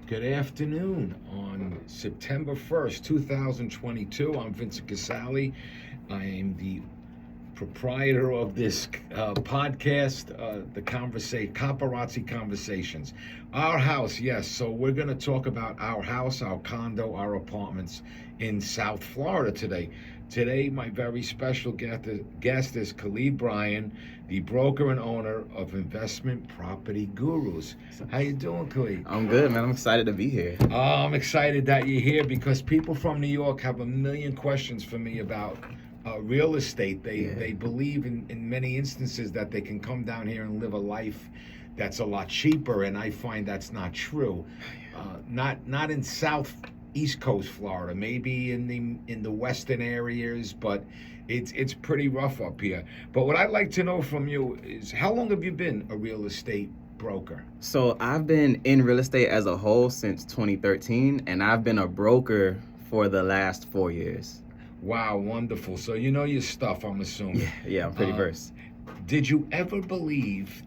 Good afternoon. On September 1st, 2022, I'm Vincent Casale. I am the proprietor of this podcast, the Coparazzi Conversations. Our house, yes. So we're going to talk about our house, our condo, our apartments in South Florida today. Today, my very special guest is Khalid Bryan, the broker and owner of Investment Property Gurus. How you doing, Khalid? I'm good, man. I'm excited to be here. I'm excited that you're here because people from New York have a million questions for me about real estate. They believe in many instances that they can come down here and live a life that's a lot cheaper, and I find that's not true. Not in East Coast Florida, maybe in the western areas, but it's pretty rough up here. But what I'd like to know from you is, how long have you been a real estate broker? So I've been in real estate as a whole since 2013, and I've been a broker for the last 4 years. Wow, wonderful. So you know your stuff, I'm assuming. Yeah, I'm pretty versed. Did you ever believe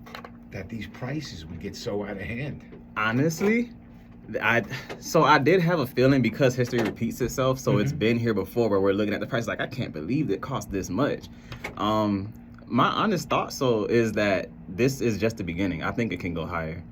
that these prices would get so out of hand? Honestly, I did have a feeling because history repeats itself. So It's been here before where we're looking at the price like, I can't believe it cost this much. My honest thought is that this is just the beginning. I think it can go higher.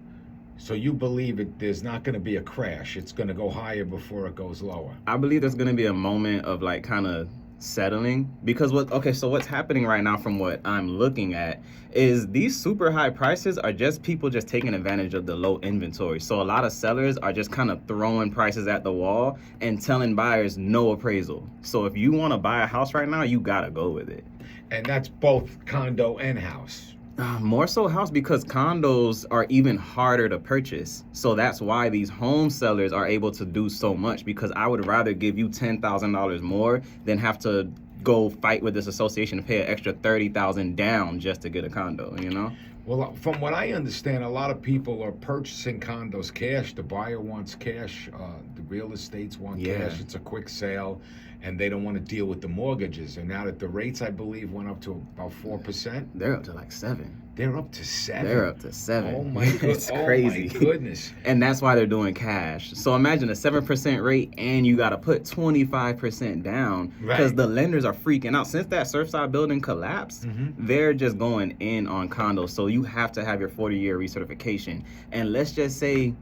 So you believe there's not going to be a crash. It's going to go higher before it goes lower. I believe there's going to be a moment of like kind of settling, because what's happening right now from what I'm looking at is these super high prices are just people just taking advantage of the low inventory. So a lot of sellers are just kind of throwing prices at the wall and telling buyers no appraisal. So if you want to buy a house right now, you got to go with it. And that's both condo and house. More so house, because condos are even harder to purchase. So that's why these home sellers are able to do so much, because I would rather give you $10,000 more than have to go fight with this association to pay an extra $30,000 down just to get a condo, you know? Well, from what I understand, a lot of people are purchasing condos cash. The buyer wants cash. The real estates want cash. It's a quick sale, and they don't want to deal with the mortgages. And now that the rates, I believe, went up to about 4%. They're up to like 7%. They're up to 7%? They're up to 7%. Oh, my goodness. It's crazy. Oh, my goodness. And that's why they're doing cash. So imagine a 7% rate, and you got to put 25% down, because the lenders are freaking out. Since that Surfside building collapsed, they're just going in on condos. So you have to have your 40-year recertification. And let's just say,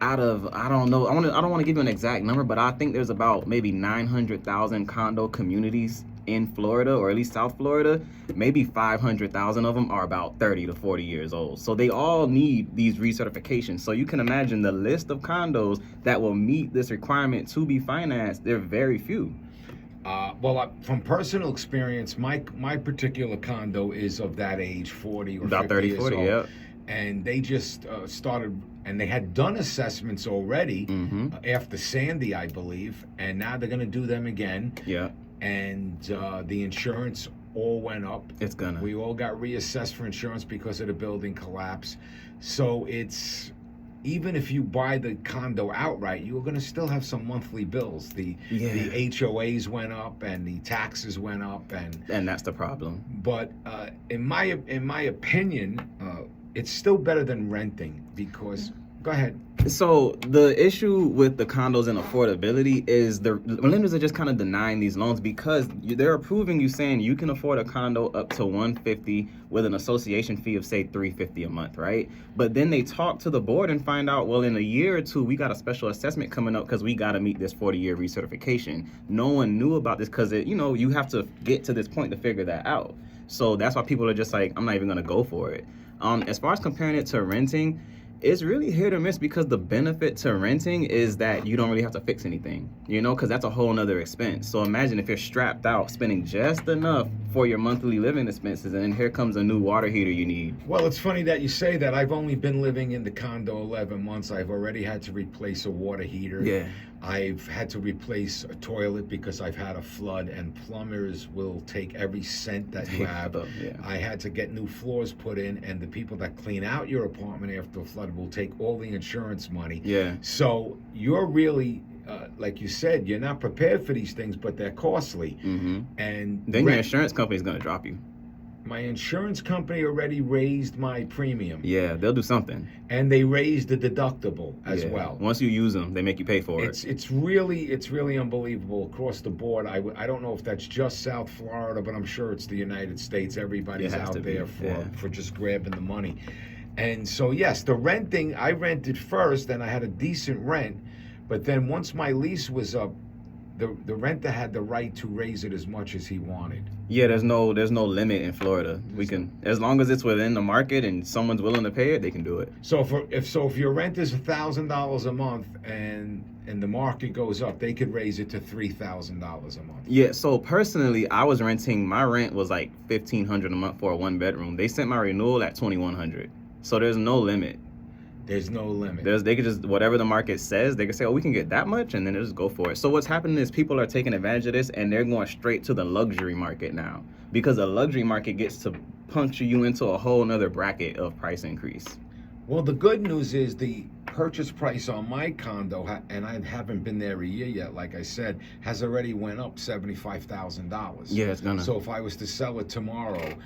out of, I don't know, I don't want to give you an exact number, but I think there's about maybe 900,000 condo communities in Florida, or at least South Florida. Maybe 500,000 of them are about 30 to 40 years old. So they all need these recertifications. So you can imagine the list of condos that will meet this requirement to be financed. They're very few. From personal experience, my particular condo is of that age, 40 or about 50 30, years 40, old. yeah. And they just started, and they had done assessments already after Sandy, I believe, and now they're going to do them again. Yeah. And the insurance all went up. It's gonna. We all got reassessed for insurance because of the building collapse. So it's, even if you buy the condo outright, you're going to still have some monthly bills. The HOAs went up, and the taxes went up, and that's the problem. But in my opinion, it's still better than renting, because, go ahead. So the issue with the condos and affordability is the lenders are just kind of denying these loans, because they're approving you, saying you can afford a condo up to $150 with an association fee of, say, $350 a month, right? But then they talk to the board and find out, well, in a year or two, we got a special assessment coming up because we got to meet this 40-year recertification. No one knew about this, because you have to get to this point to figure that out. So that's why people are just like, I'm not even going to go for it. As far as comparing it to renting, it's really hit or miss, because the benefit to renting is that you don't really have to fix anything, because that's a whole nother expense. So imagine if you're strapped out, spending just enough for your monthly living expenses, and then here comes a new water heater you need. Well, it's funny that you say that. I've only been living in the condo 11 months. I've already had to replace a water heater. Yeah. I've had to replace a toilet because I've had a flood, and plumbers will take every cent that you have. I had to get new floors put in, and the people that clean out your apartment after a flood will take all the insurance money. Yeah. So you're really, like you said, you're not prepared for these things, but they're costly. And then your insurance company is going to drop you. my insurance company already raised my premium, Yeah, they'll do something. and they raised the deductible as Yeah. well. Once you use them, they make you pay for it. It's really unbelievable across the board. I don't know if that's just South Florida, but I'm sure it's the United States. Everybody's It has out to be, there yeah. for just grabbing the money. And so yes, the renting, I rented first, and I had a decent rent, but then once my lease was up, the renter had the right to raise it as much as he wanted. Yeah, there's no limit in Florida. We can, as long as it's within the market and someone's willing to pay it, they can do it. So if your rent is $1,000 a month and the market goes up, they could raise it to $3,000 a month. Yeah, so personally, I was renting, my rent was like $1,500 a month for a 1-bedroom. They sent my renewal at $2,100. So there's no limit. There's no limit. They could just, whatever the market says, they could say, oh, we can get that much, and then they'll just go for it. So what's happening is people are taking advantage of this, and they're going straight to the luxury market now, because the luxury market gets to puncture you into a whole nother bracket of price increase. Well, the good news is the purchase price on my condo, and I haven't been there a year yet, like I said, has already went up $75,000. Yeah, it's gonna. So if I was to sell it tomorrow,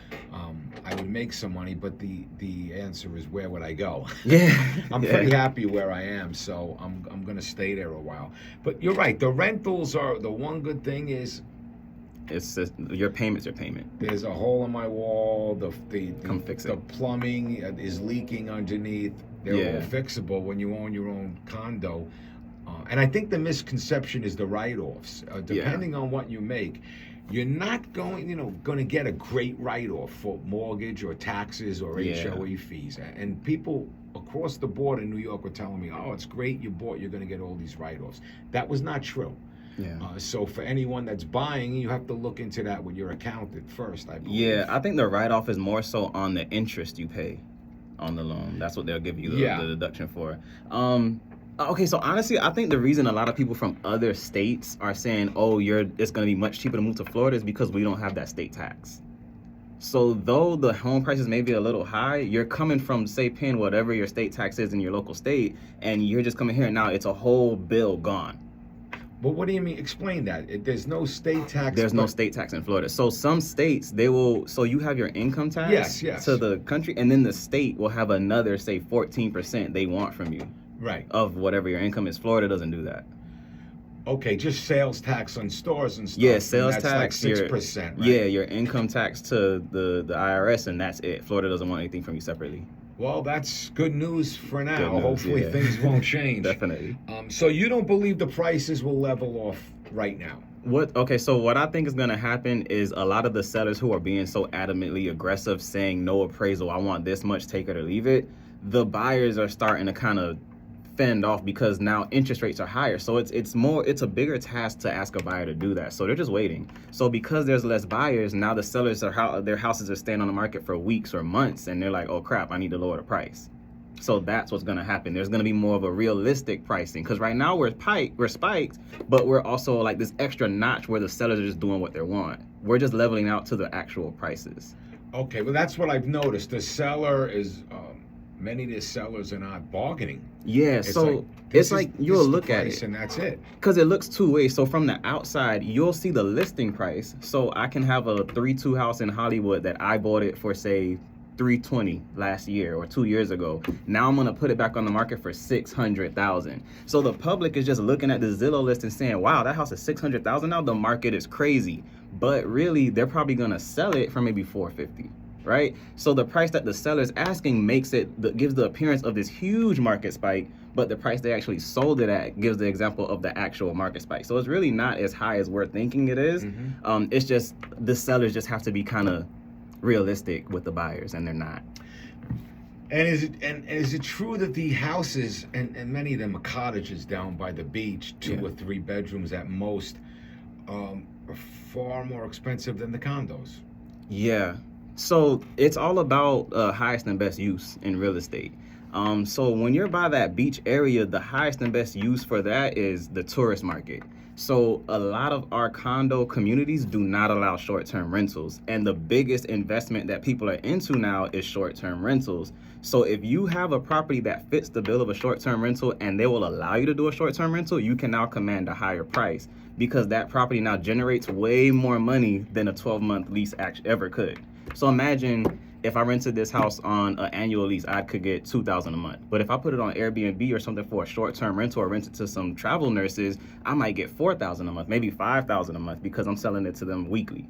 I would make some money, but the answer is, where would I go? Yeah. I'm pretty happy where I am, so I'm going to stay there a while. But you're right, the rentals are, the one good thing is, It's just, your payment's your payment. there's a hole in my wall, Come fix the it. plumbing is leaking underneath. They're Yeah. all fixable when you own your own condo. And I think the misconception is the write-offs. Depending on what you make, you're not going to get a great write-off for mortgage or taxes or Yeah. HOA fees. And people across the board in New York were telling me, oh, it's great you bought, you're going to get all these write-offs. That was not true. Yeah. So for anyone that's buying, you have to look into that with your accountant first, I believe. Yeah, I think the write-off is more so on the interest you pay on the loan. That's what they'll give you the deduction for. Okay, so honestly, I think the reason a lot of people from other states are saying, oh, it's going to be much cheaper to move to Florida is because we don't have that state tax. So though the home prices may be a little high, you're coming from, say, paying whatever your state tax is in your local state, and you're just coming here and now it's a whole bill gone. But what do you mean? Explain that. There's no state tax. There's no state tax in Florida. So some states, so you have your income tax Yes. to the country, and then the state will have another, say, 14% they want from you. Right. Of whatever your income is. Florida doesn't do that. Okay, just sales tax on stores and stuff. Yeah, sales that's tax. like 6%, right? Yeah, your income tax to the IRS, and that's it. Florida doesn't want anything from you separately. Well, that's good news for now. Good news, Hopefully yeah. things won't change. Definitely. So you don't believe the prices will level off right now? Okay, so what I think is going to happen is a lot of the sellers who are being so adamantly aggressive, saying no appraisal, I want this much, take it or leave it, the buyers are starting to kind of fend off because now interest rates are higher. So it's a bigger task to ask a buyer to do that. So they're just waiting. So because there's less buyers, now the sellers their houses are staying on the market for weeks or months, and they're like, oh crap, I need to lower the price. So that's what's going to happen. There's going to be more of a realistic pricing, because right now we're spiked, but we're also like this extra notch where the sellers are just doing what they want. We're just leveling out to the actual prices. Okay, well that's what I've noticed. The seller is many of the sellers are not bargaining. Yeah, it's like you'll look at it, and that's it. Because it looks two ways. So from the outside, you'll see the listing price. So I can have a 3-2 house in Hollywood that I bought it for, say, $320 last year or 2 years ago. Now I'm gonna put it back on the market for $600,000. So the public is just looking at the Zillow list and saying, "Wow, that house is $600,000 now. The market is crazy." But really, they're probably gonna sell it for maybe $450. Right? So the price that the seller's asking gives the appearance of this huge market spike, but the price they actually sold it at gives the example of the actual market spike. So it's really not as high as we're thinking it is. Mm-hmm. It's just the sellers just have to be kind of realistic with the buyers, and they're not. And is it true that the houses, and many of them are cottages down by the beach, 2 or 3 bedrooms at most, are far more expensive than the condos? Yeah. So it's all about highest and best use in real estate. So when you're by that beach area, the highest and best use for that is the tourist market. So a lot of our condo communities do not allow short-term rentals. And the biggest investment that people are into now is short-term rentals. So if you have a property that fits the bill of a short-term rental and they will allow you to do a short-term rental, you can now command a higher price because that property now generates way more money than a 12-month lease ever could. So imagine if I rented this house on an annual lease, I could get $2,000 a month. But if I put it on Airbnb or something for a short-term rental or rent it to some travel nurses, I might get $4,000 a month, maybe $5,000 a month, because I'm selling it to them weekly.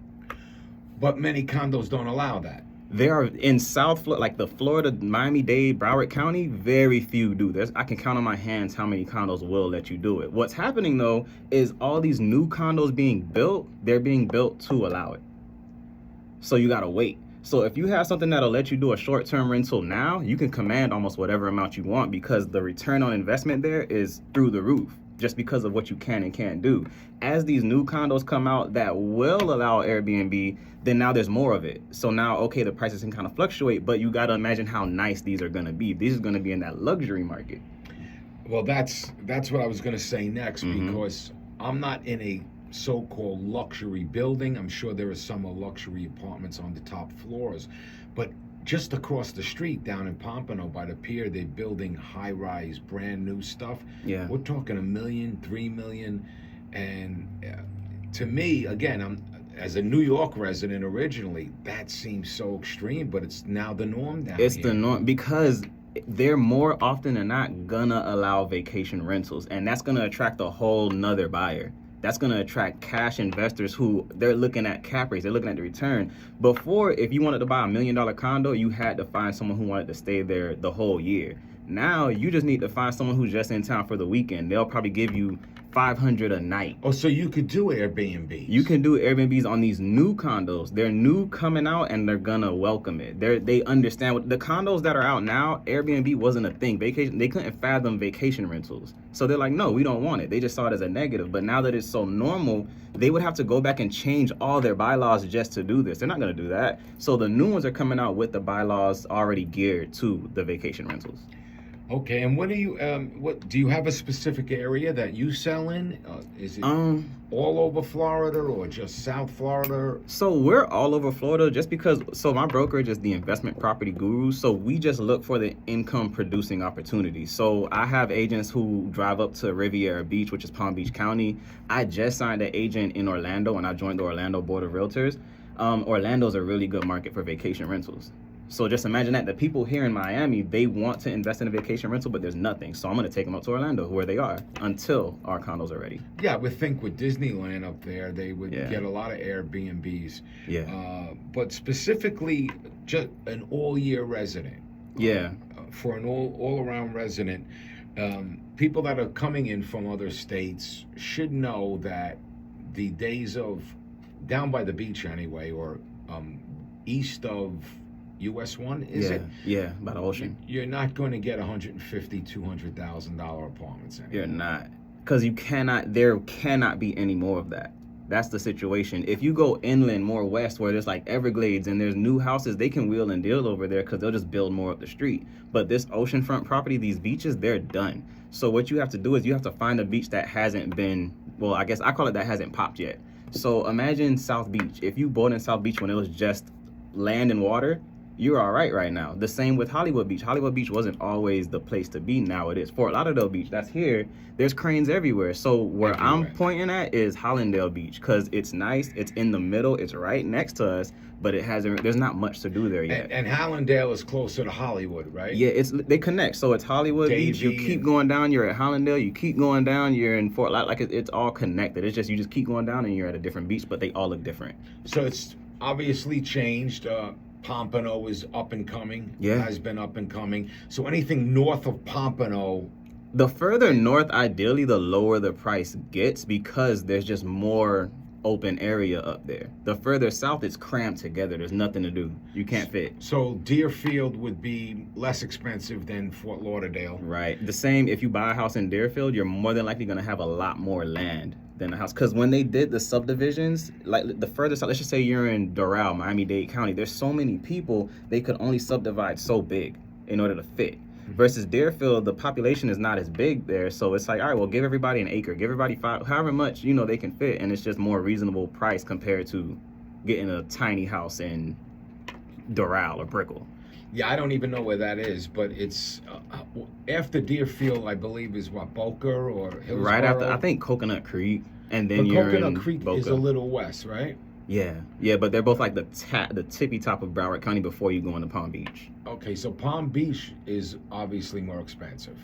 But many condos don't allow that. There are in South Florida, like the Florida, Miami-Dade, Broward County, very few do. I can count on my hands how many condos will let you do it. What's happening though is all these new condos being built, they're being built to allow it. So you gotta wait. So if you have something that'll let you do a short-term rental now, you can command almost whatever amount you want, because the return on investment there is through the roof, just because of what you can and can't do. As these new condos come out that will allow Airbnb, then now there's more of it. So now, okay, the prices can kind of fluctuate, but you got to imagine how nice these are going to be. These are going to be in that luxury market. Well, that's what I was going to say next, because I'm not in a so-called luxury building. I'm sure there are some luxury apartments on the top floors, but just across the street down in Pompano by the pier, they're building high-rise, brand new stuff. Yeah. We're talking $1 million, $3 million. And to me, again, as a New York resident originally, that seems so extreme, but it's now the norm down here. It's the norm, because they're more often than not gonna allow vacation rentals, and that's gonna attract a whole nother buyer. That's going to attract cash investors who they're looking at cap rates. They're looking at the return. Before, if you wanted to buy $1 million condo, you had to find someone who wanted to stay there the whole year. Now, you just need to find someone who's just in town for the weekend. They'll probably give you $500 a night. Oh, so you could do Airbnbs. You can do Airbnbs on these new condos. They're new coming out, and they're gonna welcome it. They understand what the condos that are out now. Airbnb wasn't a thing. They couldn't fathom vacation rentals, so they're like, no, we don't want it. They just saw it as a negative. But now that it's so normal, they would have to go back and change all their bylaws just to do this. They're not gonna do that. So the new ones are coming out with the bylaws already geared to the vacation rentals. Okay, and what do you have a specific area that you sell in? Is it all over Florida or just South Florida? So we're all over Florida, just because, so my brokerage is the Investment Property Guru, so we just look for the income producing opportunities. So I have agents who drive up to Riviera Beach, which is Palm Beach County. I just signed an agent in Orlando, and I joined the Orlando Board of Realtors. Orlando's a really good market for vacation rentals. So just imagine that the people here in Miami, they want to invest in a vacation rental, but there's nothing. So I'm going to take them up to Orlando, where they are, until our condos are ready. Yeah, I would think with Disneyland up there, they would get a lot of Airbnbs. Yeah. But specifically, just an all-year resident. Yeah. For an all-around resident, people that are coming in from other states should know that the days of, down by the beach anyway, or east of US 1, is it? Yeah, by the ocean. You're not going to get $150,000, $200,000 apartments anymore. You're not. Because there cannot be any more of that. That's the situation. If you go inland, more west, where there's like Everglades and there's new houses, they can wheel and deal over there because they'll just build more up the street. But this oceanfront property, these beaches, they're done. So what you have to do is you have to find a beach that hasn't been, well, I guess I call it that hasn't popped yet. So imagine South Beach. If you bought in South Beach when it was just land and water, you're all right now. The same with Hollywood Beach. Hollywood Beach wasn't always the place to be. Now it is. Fort Lauderdale Beach, that's here. There's cranes everywhere. So where I'm pointing at is Hallandale Beach, because it's nice. It's in the middle. It's right next to us, but there's not much to do there yet. And Hallandale is closer to Hollywood, right? Yeah, they connect. So it's Hollywood Beach. You keep going down, you're at Hallandale. You keep going down, you're in Fort Lauderdale. Like it's all connected. It's just you just keep going down and you're at a different beach, but they all look different. So it's obviously changed. Pompano is up and coming. Yeah. Has been up and coming. So anything north of Pompano. The further north, ideally, the lower the price gets, because there's just more open area up there. The further south, it's cramped together. There's nothing to do. You can't fit. So Deerfield would be less expensive than Fort Lauderdale. Right. The same, if you buy a house in Deerfield, you're more than likely going to have a lot more land than a house. Because when they did the subdivisions, like the further south, let's just say you're in Doral, Miami-Dade County, there's so many people, they could only subdivide so big in order to fit. Versus Deerfield, the population is not as big there, so it's like, all right, well, give everybody an acre, give everybody however much, they can fit, and it's just more reasonable price compared to getting a tiny house in Doral or Brickell. Yeah, I don't even know where that is, but it's after Deerfield, I believe, is what, Boca or Hillsborough? Right after, I think, Coconut Creek. and then But you're Coconut in Creek Boca. is a little west, right? Yeah, but they're both like the tippy top of Broward County before you go into Palm Beach. Okay, so Palm Beach is obviously more expensive.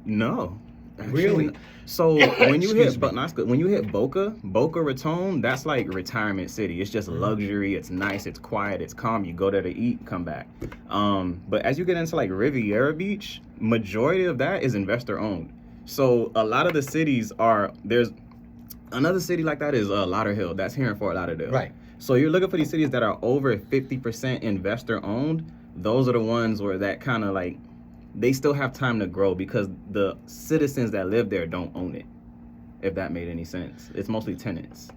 No. Actually, Really? so when you Excuse hit, me. but not good. When you hit Boca Raton, that's like retirement city. It's just luxury. It's nice. It's quiet. It's calm. You go there to eat, come back. But as you get into like Riviera Beach, majority of that is investor owned. So a lot of the cities there's another city like that is Lauderdale. That's here in Fort Lauderdale. Right. So you're looking for these cities that are over 50% investor owned. Those are the ones where that kind of like, they still have time to grow because the citizens that live there don't own it, if that made any sense. It's mostly tenants.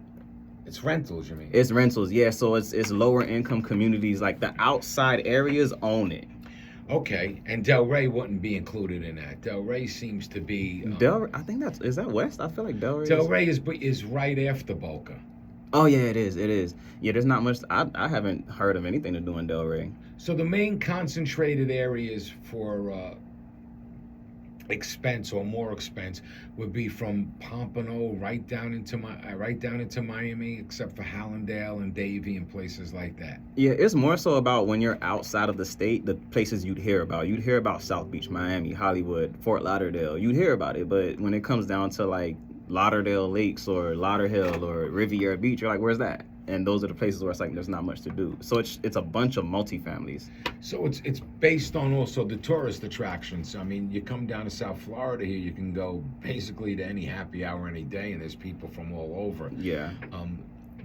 It's rentals, you mean? It's rentals, yeah. So it's lower income communities, like the outside areas own it. Okay, and Delray wouldn't be included in that. Delray seems to be... I think is that west? I feel like Delray is right after Boca. Oh, yeah, it is. Yeah, there's not much, I haven't heard of anything to do in Delray. So the main concentrated areas for expense or more expense would be from Pompano right down into Miami, except for Hallandale and Davie and places like that. Yeah, it's more so about when you're outside of the state, the places you'd hear about. You'd hear about South Beach, Miami, Hollywood, Fort Lauderdale. You'd hear about it, but when it comes down to like Lauderdale Lakes or Lauderhill or Riviera Beach, you're like, where's that? And those are the places where it's like there's not much to do. So it's a bunch of multifamilies. So it's based on also the tourist attractions. I mean, you come down to South Florida here, you can go basically to any happy hour any day, and there's people from all over. Yeah.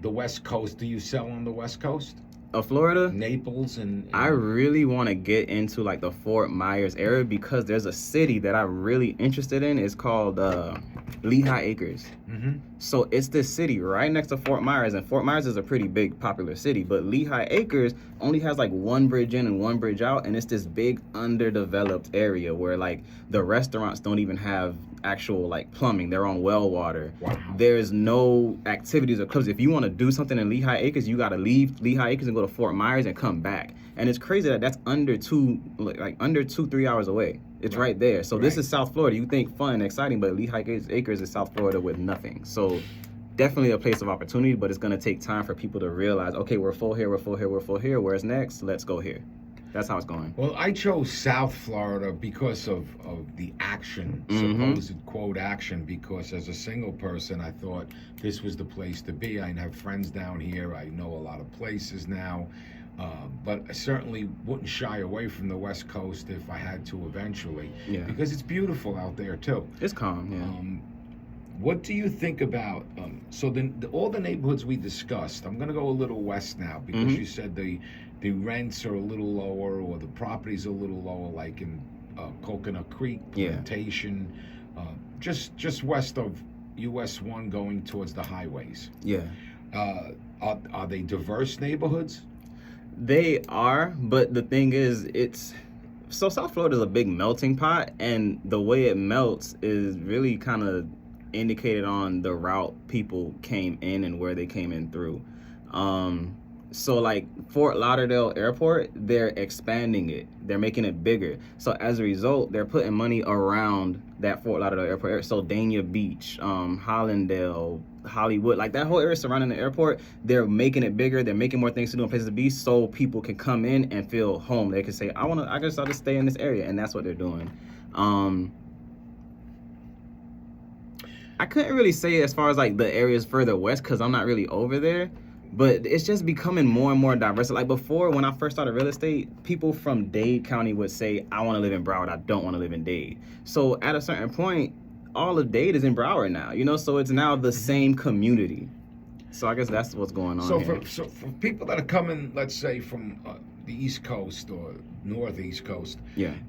The West Coast, do you sell on the West Coast? Of Florida? Naples and I really want to get into like the Fort Myers area because there's a city that I'm really interested in. It's called Lehigh Acres. Mm-hmm. So it's this city right next to Fort Myers, and Fort Myers is a pretty big popular city, but Lehigh Acres only has like one bridge in and one bridge out, and it's this big underdeveloped area where like the restaurants don't even have actual like plumbing. They're on well water. Wow. There's no activities or clubs. If you want to do something in Lehigh Acres, you got to leave Lehigh Acres and go to Fort Myers and come back. And it's crazy that that's under 2-3 hours away. It's right there. So this is South Florida. You think fun, exciting, but Lehigh Acres is South Florida with nothing. So definitely a place of opportunity, but it's going to take time for people to realize, okay, we're full here, we're full here, we're full here. Where's next? Let's go here. That's how it's going. Well, I chose South Florida because of the action, supposed quote action, because as a single person, I thought this was the place to be. I have friends down here. I know a lot of places now. But I certainly wouldn't shy away from the West Coast if I had to eventually. Yeah. Because it's beautiful out there, too. It's calm, yeah. What do you think about, so all the neighborhoods we discussed, I'm going to go a little west now because you said the rents are a little lower or the property's a little lower, like in Coconut Creek, Plantation, just west of US 1 going towards the highways. Yeah. Are they diverse neighborhoods? They are, but the thing is, so South Florida is a big melting pot, and the way it melts is really kind of indicated on the route people came in and where they came in through. So like Fort Lauderdale Airport, they're expanding it. They're making it bigger. So as a result, they're putting money around that Fort Lauderdale Airport. So Dania Beach, Hallandale, Hollywood, like that whole area surrounding the airport, they're making it bigger. They're making more things to do and places to be so people can come in and feel home. They can say, I guess I'll just stay in this area. And that's what they're doing. I couldn't really say as far as like the areas further west because I'm not really over there. But it's just becoming more and more diverse. Like before, when I first started real estate, people from Dade County would say, I want to live in Broward. I don't want to live in Dade. So at a certain point, all of Dade is in Broward now, so it's now the same community. So I guess that's what's going on here. So for people that are coming, let's say from the East Coast or Northeast Coast,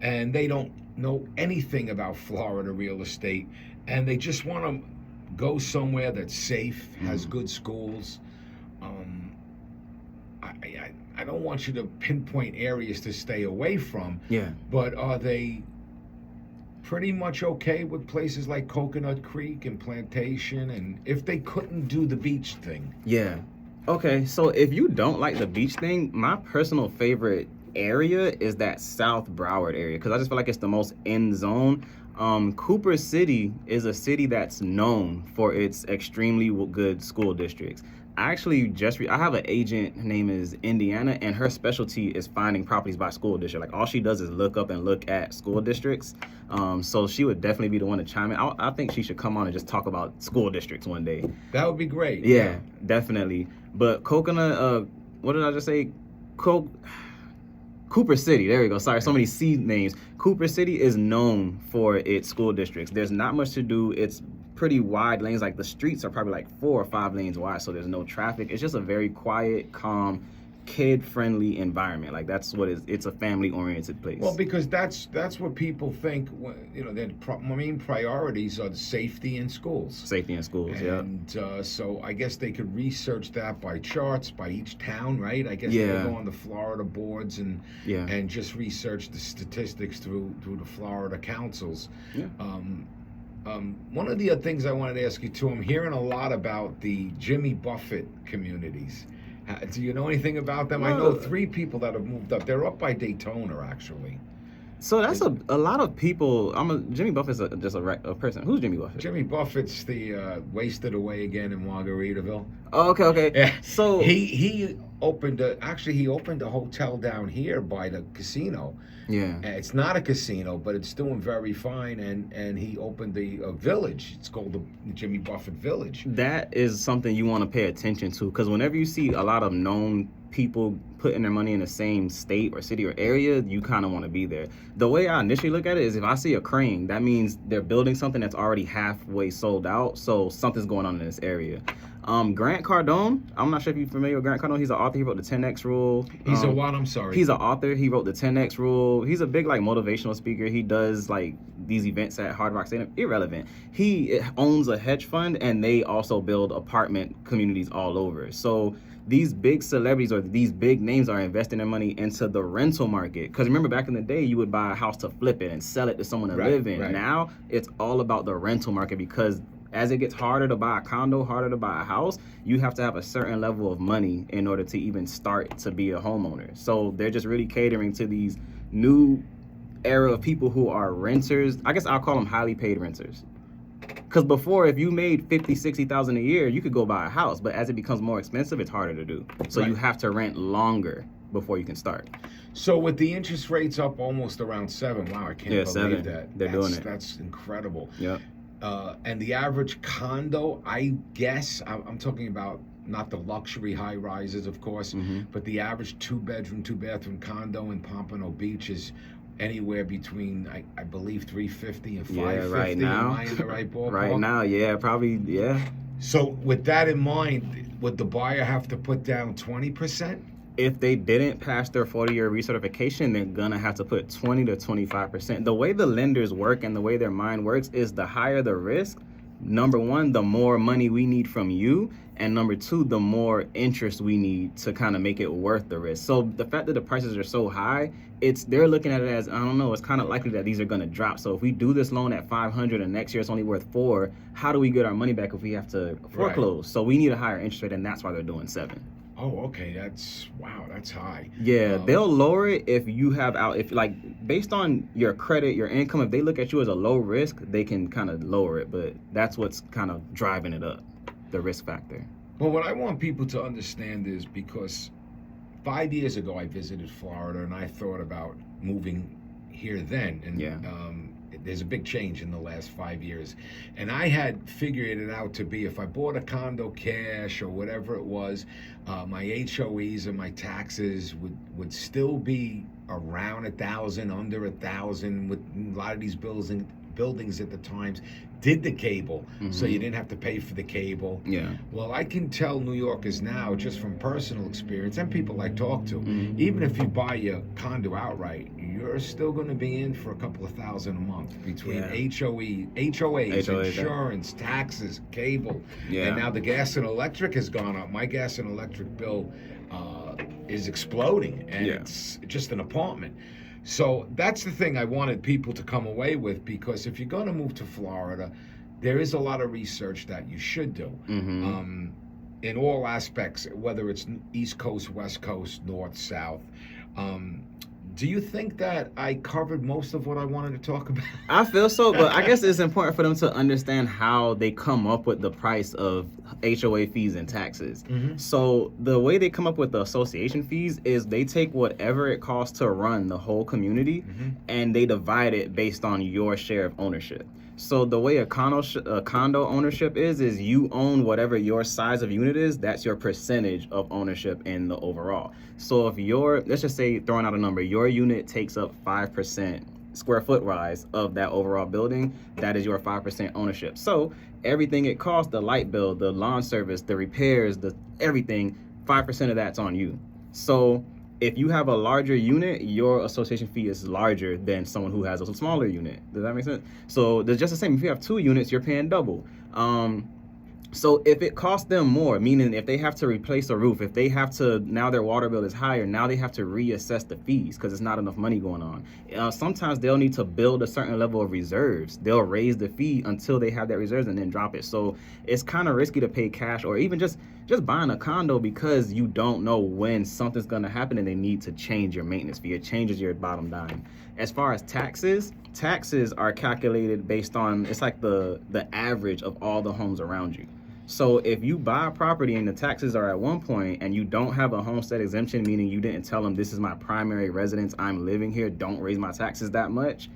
and they don't know anything about Florida real estate, and they just want to go somewhere that's safe, has good schools, I don't want you to pinpoint areas to stay away from. Yeah. But are they pretty much okay with places like Coconut Creek and Plantation, and if they couldn't do the beach thing? Yeah. Okay, so if you don't like the beach thing, my personal favorite area is that South Broward area because I just feel like it's the most in zone. Cooper City is a city that's known for its extremely good school districts. I actually I have an agent, her name is Indiana, and her specialty is finding properties by school district. Like, all she does is look at school districts. So she would definitely be the one to chime in. I think she should come on and just talk about school districts one day. That would be great. Yeah, definitely. But Coconut, what did I just say? Cooper City, there we go. Sorry, so many C names. Cooper City is known for its school districts. There's not much to do. It's pretty wide lanes. Like, the streets are probably like 4 or 5 lanes wide, so there's no traffic. It's just a very quiet, calm, kid-friendly environment. Like, that's what it's a family-oriented place. Well, because that's what people think. You know, their main priorities are the safety in schools. Safety in schools, yeah. And so I guess they could research that by charts, by each town, right? I guess Yeah. they go on the Florida boards and just research the statistics through the Florida councils. Yeah. One of the other things I wanted to ask you too, I'm hearing a lot about the Jimmy Buffett communities. Do you know anything about them? I know 3 people that have moved up. They're up by Daytona, actually. So that's a lot of people. Jimmy Buffett's just a person. Who's Jimmy Buffett? Jimmy Buffett's the wasted away again in Margaritaville. Oh, okay. Yeah. So he opened a hotel down here by the casino. Yeah. It's not a casino, but it's doing very fine. And he opened a village. It's called the Jimmy Buffett Village. That is something you want to pay attention to, because whenever you see a lot of known people putting their money in the same state or city or area, you kind of want to be there. The way I initially look at it is, if I see a crane, that means they're building something that's already halfway sold out, so something's going on in this area. Grant Cardone, I'm not sure if you're familiar with Grant Cardone. He's an author. He wrote the 10X Rule. He's a what? I'm sorry. He's an author. He wrote the 10X Rule. He's a big, like, motivational speaker. He does, like, these events at Hard Rock Stadium. Irrelevant. He owns a hedge fund, and they also build apartment communities all over. So these big celebrities or these big names are investing their money into the rental market. Because remember, back in the day, you would buy a house to flip it and sell it to someone to live in. Right. Now, it's all about the rental market, because as it gets harder to buy a condo, harder to buy a house, you have to have a certain level of money in order to even start to be a homeowner. So they're just really catering to these new era of people who are renters. I guess I'll call them highly paid renters. Because before, if you made $50,000-$60,000 a year, you could go buy a house. But as it becomes more expensive, it's harder to do. So you have to rent longer before you can start. So with the interest rates up almost around 7, wow, I can't believe 7. that. They're doing it. That's incredible. Yep. And the average condo, I guess, I'm talking about not the luxury high rises, of course, but the average 2-bedroom, 2-bathroom condo in Pompano Beach is anywhere between, I believe, $350 and $550. Yeah, right now. Am I in the right ballpark? Right now, yeah, probably, yeah. So with that in mind, would the buyer have to put down 20%? If they didn't pass their 40-year recertification, they're gonna have to put 20 to 25%. The way the lenders work and the way their mind works is, the higher the risk, number one, the more money we need from you, and number two, the more interest we need to kind of make it worth the risk. So the fact that the prices are so high, they're looking at it as, I don't know, it's kind of likely that these are gonna drop. So if we do this loan at $500 and next year it's only worth $400, how do we get our money back if we have to foreclose? Right. So we need a higher interest rate, and that's why they're doing 7. Oh, okay. That's high. Yeah, they'll lower it if you have based on your credit, your income. If they look at you as a low risk, they can kind of lower it. But that's what's kind of driving it up, the risk factor. Well, what I want people to understand is, because 5 years ago I visited Florida and I thought about moving here then, and there's a big change in the last 5 years, and I had figured it out to be, if I bought a condo cash or whatever it was, my HOEs and my taxes would still be around 1,000, under 1,000, with a lot of these buildings at the times did the cable, so you didn't have to pay for the cable. Yeah. Well, I can tell New Yorkers now, just from personal experience and people I talk to, even if you buy your condo outright, you're still going to be in for a couple of $1,000 a month between HOAs, insurance, taxes, cable, and now the gas and electric has gone up. My gas and electric bill is exploding, and it's just an apartment. So that's the thing I wanted people to come away with, because if you're going to move to Florida, there is a lot of research that you should do in all aspects, whether it's East Coast, West Coast, North, South. Do you think that I covered most of what I wanted to talk about? I feel so, but I guess it's important for them to understand how they come up with the price of HOA fees and taxes. Mm-hmm. So the way they come up with the association fees is they take whatever it costs to run the whole community, Mm-hmm. and they divide it based on your share of ownership. So the way a condo ownership is you own whatever your size of unit is. That's your percentage of ownership in the overall. So if let's just say, throwing out a number, your unit takes up 5% square foot rise of that overall building, that is your 5% ownership. So everything it costs, the light bill, the lawn service, the repairs, the everything, 5% of that's on you. So if you have a larger unit, your association fee is larger than someone who has a smaller unit. Does that make sense? So they're just the same. If you have 2 units, you're paying double. So if it costs them more, meaning if they have to replace a roof, if they have to, now their water bill is higher, now they have to reassess the fees because it's not enough money going on. Sometimes they'll need to build a certain level of reserves. They'll raise the fee until they have that reserves and then drop it. So it's kind of risky to pay cash or even just buying a condo because you don't know when something's going to happen and they need to change your maintenance fee. It changes your bottom line. As far as taxes are calculated based on, it's like the average of all the homes around you. So if you buy a property and the taxes are at one point and you don't have a homestead exemption, meaning you didn't tell them this is my primary residence, I'm living here, don't raise my taxes that much.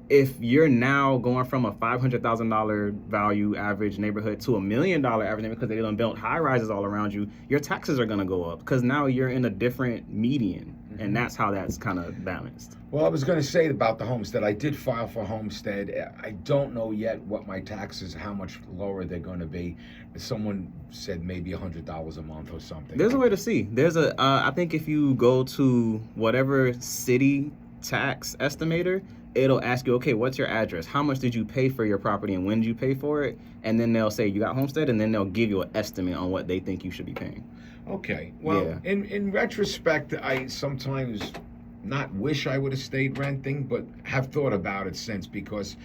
If you're now going from a $500,000 value average neighborhood to $1 million average neighborhood because they done built high rises all around you, your taxes are going to go up because now you're in a different median. And that's how that's kind of balanced. Well, I was going to say about the homestead. I did file for homestead. I don't know yet what my taxes, how much lower they're going to be. Someone said maybe $100 a month or something. There's a way to see. I think if you go to whatever city tax estimator, it'll ask you, okay, what's your address? How much did you pay for your property and when did you pay for it? And then they'll say you got homestead, and then they'll give you an estimate on what they think you should be paying. Okay. Well, Yeah. in retrospect, I sometimes not wish I would have stayed renting, but have thought about it since because,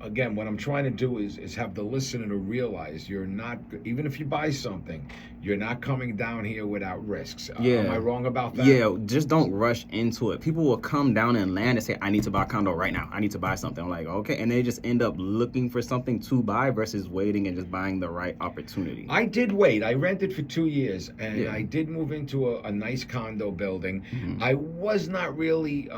again, what I'm trying to do is have the listener to realize you're not, even if you buy something, you're not coming down here without risks. Am I wrong about that? Yeah, just don't rush into it. People will come down and land and say, I need to buy a condo right now. I need to buy something. I'm like, okay. And they just end up looking for something to buy versus waiting and just buying the right opportunity. I did wait. I rented for 2 years, and I did move into a nice condo building. Mm-hmm. I was not really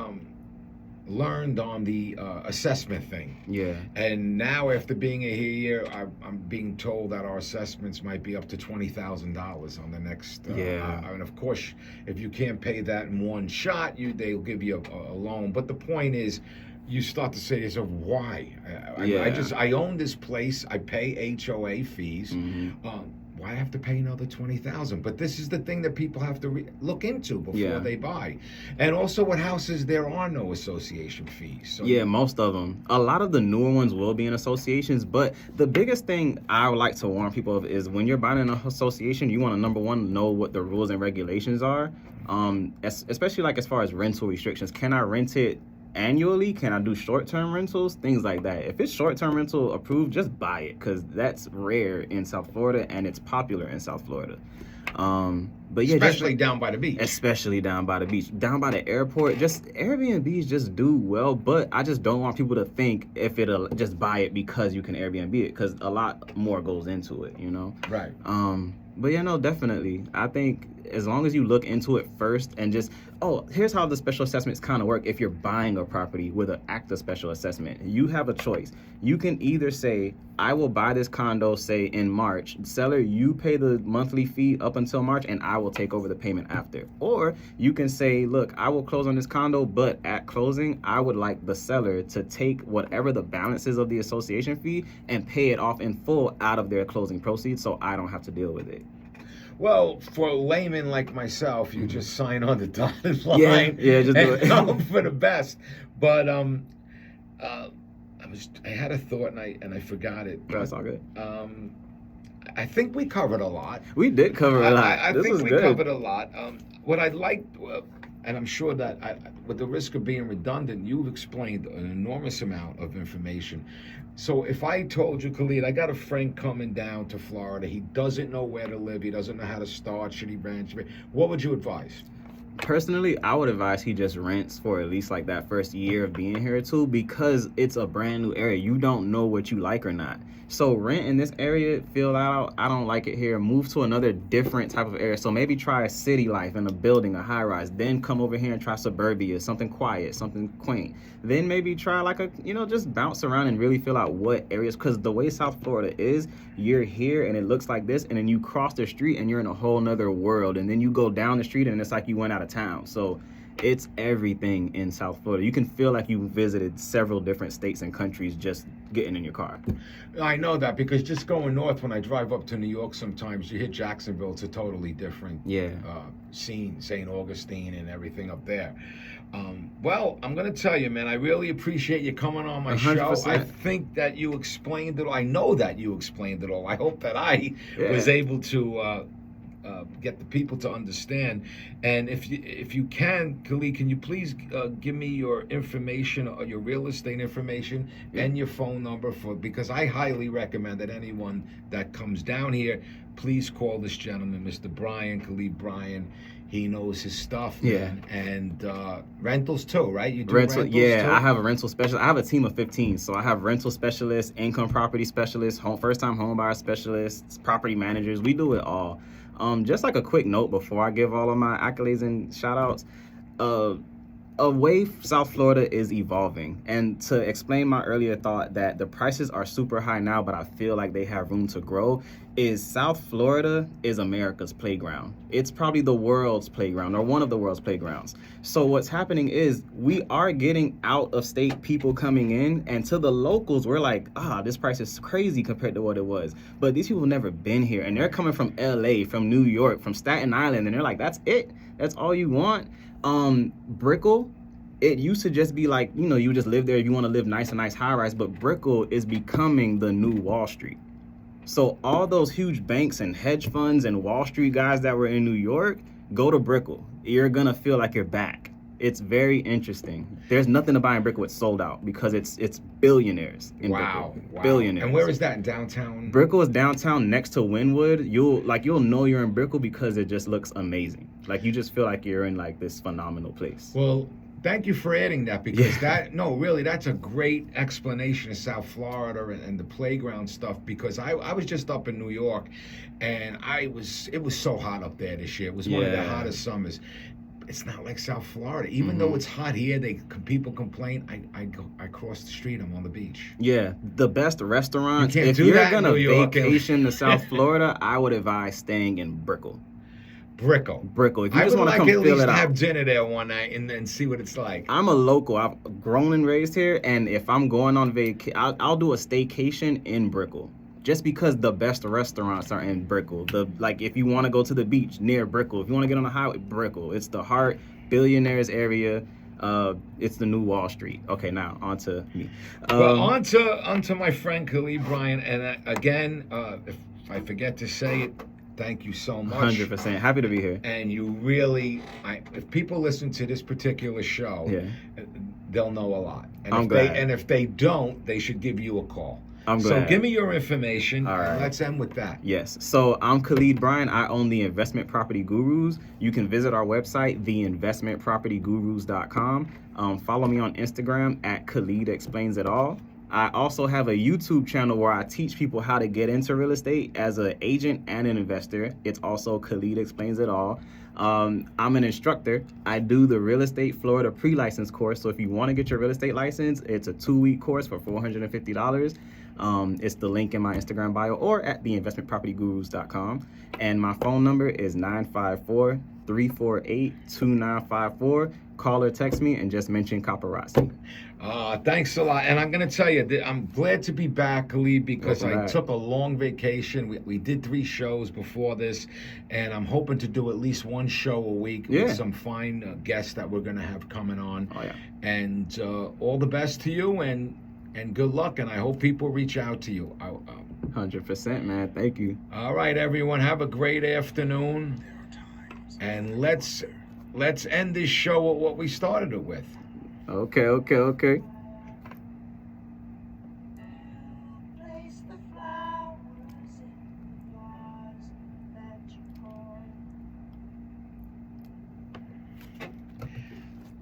learned on the assessment thing. Yeah. And now, after being here, I'm being told that our assessments might be up to $20,000 on the next. And of course, if you can't pay that in one shot, they'll give you a loan. But the point is, you start to say to yourself, why? I own this place. I pay HOA fees. Mm-hmm. Why have to pay another $20,000? But this is the thing that people have to look into before they buy. And also, what houses there are no association fees. So most of them. A lot of the newer ones will be in associations, but the biggest thing I would like to warn people of is when you're buying an association, you want to, number one, know what the rules and regulations are, especially like as far as rental restrictions. Can I rent it annually? Can I do short-term rentals? Things like that. If it's short-term rental approved, just buy it because that's rare in South Florida and it's popular in South Florida. But yeah, especially down by the beach. Especially down by the beach, down by the airport. Just Airbnbs just do well, but I just don't want people to think if it'll just buy it because you can Airbnb it because a lot more goes into it, you know. Right. But yeah, no, definitely. I think as long as you look into it first and just, here's how the special assessments kind of work. If you're buying a property with an active special assessment, you have a choice. You can either say, I will buy this condo, say in March. Seller, you pay the monthly fee up until March and I will take over the payment after. Or you can say, look, I will close on this condo, but at closing, I would like the seller to take whatever the balance is of the association fee and pay it off in full out of their closing proceeds so I don't have to deal with it. Well, for a layman like myself, you just sign on the dotted line. Yeah, just do it. Hope for the best. But I had a thought and I forgot it. That's all good. I think we covered a lot. We did cover a lot. I think we covered a lot. What I'd like, and I'm sure that with the risk of being redundant, you've explained an enormous amount of information. So if I told you, Khalid, I got a friend coming down to Florida. He doesn't know where to live. He doesn't know how to start. Should he branch? What would you advise? Personally, I would advise he just rents for at least like that first year of being here too, because it's a brand new area. You don't know what you like or not. So rent in this area, feel out. I don't like it here. Move to another different type of area. So maybe try a city life in a building, a high rise. Then come over here and try suburbia, something quiet, something quaint. Then maybe try like a, just bounce around and really feel out what areas. Because the way South Florida is, you're here and it looks like this, and then you cross the street and you're in a whole nother world. And then you go down the street and it's like you went out of town. So it's everything in South Florida. You can feel like you visited several different states and countries just getting in your car. I know that because just going north, when I drive up to New York, sometimes you hit Jacksonville. It's a totally different scene, St. Augustine and everything up there. Well, I'm going to tell you, man, I really appreciate you coming on my 100%. show. I think that you explained it all. I know that you explained it all. I hope that I was able to get the people to understand. And if you can, Khalid, can you please give me your information, or your real estate information, and your phone number, because I highly recommend that anyone that comes down here, please call this gentleman, Mr. Bryan, Khalid Bryan. He knows his stuff, man. And rentals too, right? You do rentals too? I have a rental specialist. I have a team of 15. So I have rental specialists, income property specialists, first-time home buyer specialists, property managers. We do it all. Just like a quick note before I give all of my accolades and shout outs, a way South Florida is evolving. And to explain my earlier thought that the prices are super high now, but I feel like they have room to grow, is South Florida is America's playground. It's probably the world's playground, or one of the world's playgrounds. So what's happening is we are getting out of state people coming in, and to the locals, we're like, this price is crazy compared to what it was. But these people have never been here, and they're coming from LA, from New York, from Staten Island, and they're like, that's it? That's all you want? Brickell, it used to just be like, you just live there if you want to live nice high rise, but Brickell is becoming the new Wall Street. So all those huge banks and hedge funds and Wall Street guys that were in New York, go to Brickell. You're gonna feel like you're back. It's very interesting. There's nothing to buy in Brickell. It's sold out because it's billionaires in Brickell. Wow. Billionaires. And where is that, in downtown? Brickell is downtown next to Wynwood. You'll know you're in Brickell because it just looks amazing. Like you just feel like you're in like this phenomenal place. Well, thank you for adding that, because that's a great explanation of South Florida and the playground stuff, because I was just up in New York, and it was so hot up there this year. It was one of the hottest summers. It's not like South Florida. Even though it's hot here, people complain. I cross the street, I'm on the beach. Yeah, the best restaurants. If you're gonna vacation to South Florida, I would advise staying in Brickell. Brickell. If you just want to come feel it out. I would like at least have dinner there one night and then see what it's like. I'm a local. I've grown and raised here, and if I'm going on vacation, I'll do a staycation in Brickell. Just because the best restaurants are in Brickell. If you want to go to the beach, near Brickell. If you want to get on the highway, Brickell. It's the heart, billionaires area. It's the new Wall Street. Okay, now on to me. Well, on to my friend Khalid Bryan. And again, if I forget to say it, thank you so much. 100%. Happy to be here. And you really, if people listen to this particular show, they'll know a lot. And if they don't, they should give you a call. I'm glad. So give me your information. All right. And let's end with that. Yes. So I'm Khalid Bryan. I own the Investment Property Gurus. You can visit our website, theinvestmentpropertygurus.com. Follow me on Instagram at Khalid Explains It All. I also have a YouTube channel where I teach people how to get into real estate as an agent and an investor. It's also Khalid Explains It All. I'm an instructor. I do the Real Estate Florida Pre-License course. So if you want to get your real estate license, it's a 2-week course for $450. It's the link in my Instagram bio or at theinvestmentpropertygurus.com. And my phone number is 954-348-2954. Call or text me and just mention Coparazzi. Thanks a lot. And I'm going to tell you, I'm glad to be back, Khalid, because I took a long vacation. We did 3 shows before this, and I'm hoping to do at least 1 show a week with some fine guests that we're going to have coming on. Oh, yeah. And all the best to you, and good luck, and I hope people reach out to you. 100%, man. Thank you. All right, everyone. Have a great afternoon. And let's end this show with what we started it with. Okay.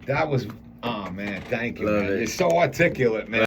That was, oh man, thank you, Love man. it. You're so articulate, man.